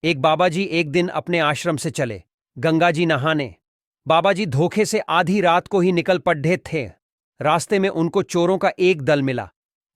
एक बाबा जी एक दिन अपने आश्रम से चले गंगा जी नहाने। बाबा जी धोखे से आधी रात को ही निकल पड़े थे। रास्ते में उनको चोरों का एक दल मिला।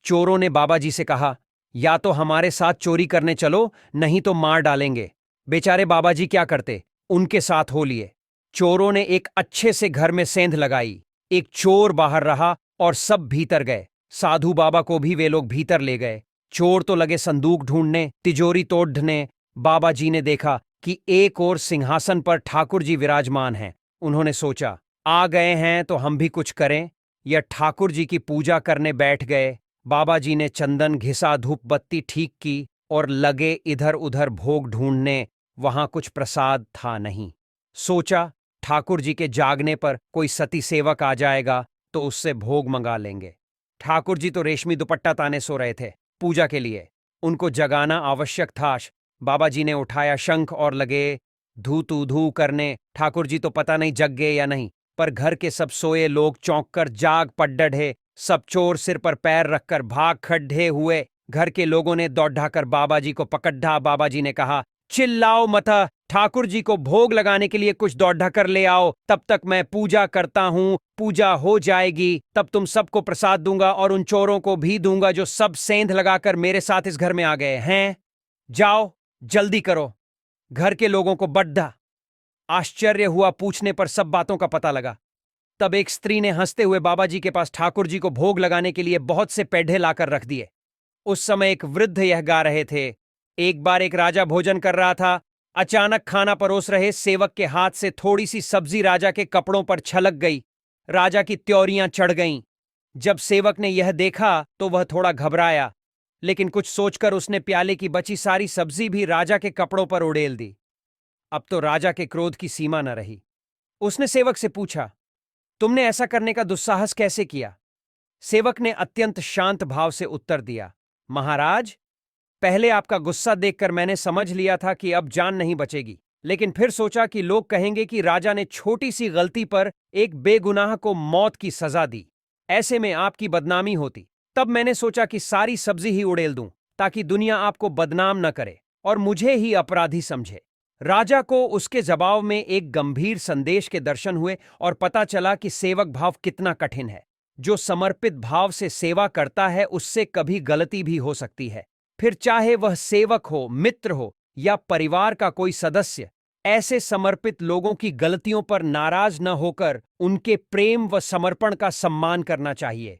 चोरों ने बाबा जी से कहा, या तो हमारे साथ चोरी करने चलो, नहीं तो मार डालेंगे। बेचारे बाबा जी क्या करते, उनके साथ हो लिए। चोरों ने एक अच्छे से घर में सेंध लगाई। एक चोर बाहर रहा और सब भीतर गए। साधु बाबा को भी वे लोग भीतर ले गए। चोर तो लगे संदूक ढूंढने, तिजोरी तोड़ने। बाबा जी ने देखा कि एक और सिंहासन पर ठाकुर जी विराजमान हैं। उन्होंने सोचा, आ गए हैं तो हम भी कुछ करें। यह ठाकुर जी की पूजा करने बैठ गए। बाबा जी ने चंदन घिसा, धूप बत्ती ठीक की और लगे इधर उधर भोग ढूंढने। वहां कुछ प्रसाद था नहीं। सोचा, ठाकुर जी के जागने पर कोई सती सेवक आ जाएगा तो उससे भोग मंगा लेंगे। ठाकुर जी तो रेशमी दुपट्टा ताने सो रहे थे पूजा के लिए। उनको जगाना आवश्यक था। बाबा जी ने उठाया शंख और लगे धू तू धू करने। ठाकुर जी तो पता नहीं जग गए या नहीं, पर घर के सब सोए लोग चौंक कर जाग पड्डे। सब चोर सिर पर पैर रखकर भाग खड्डे हुए। घर के लोगों ने दौड़ाकर बाबा जी को पकड़ा। बाबा जी ने कहा, चिल्लाओ मत, ठाकुर जी को भोग लगाने के लिए कुछ दौड़ा कर ले आओ। तब तक मैं पूजा करता हूं। पूजा हो जाएगी तब तुम सबको प्रसाद दूंगा और उन चोरों को भी दूंगा जो सब सेंध लगाकर मेरे साथ इस घर में आ गए हैं। जाओ, जल्दी करो। घर के लोगों को बड्ढा आश्चर्य हुआ। पूछने पर सब बातों का पता लगा। तब एक स्त्री ने हंसते हुए बाबा जी के पास ठाकुर जी को भोग लगाने के लिए बहुत से पेढ़े लाकर रख दिए। उस समय एक वृद्ध यह गा रहे थे, एक बार एक राजा भोजन कर रहा था। अचानक खाना परोस रहे सेवक के हाथ से थोड़ी सी सब्जी राजा के कपड़ों पर छलक गई। राजा की त्योरियां चढ़ गईं। जब सेवक ने यह देखा तो वह थोड़ा घबराया, लेकिन कुछ सोचकर उसने प्याले की बची सारी सब्जी भी राजा के कपड़ों पर उड़ेल दी। अब तो राजा के क्रोध की सीमा न रही। उसने सेवक से पूछा, तुमने ऐसा करने का दुस्साहस कैसे किया? सेवक ने अत्यंत शांत भाव से उत्तर दिया, महाराज, पहले आपका गुस्सा देखकर मैंने समझ लिया था कि अब जान नहीं बचेगी, लेकिन फिर सोचा कि लोग कहेंगे कि राजा ने छोटी सी गलती पर एक बेगुनाह को मौत की सजा दी। ऐसे में आपकी बदनामी होती। तब मैंने सोचा कि सारी सब्जी ही उड़ेल दूं, ताकि दुनिया आपको बदनाम न करे और मुझे ही अपराधी समझे। राजा को उसके जवाब में एक गंभीर संदेश के दर्शन हुए और पता चला कि सेवक भाव कितना कठिन है। जो समर्पित भाव से सेवा करता है उससे कभी गलती भी हो सकती है, फिर चाहे वह सेवक हो, मित्र हो या परिवार का कोई सदस्य। ऐसे समर्पित लोगों की गलतियों पर नाराज न होकर उनके प्रेम व समर्पण का सम्मान करना चाहिए।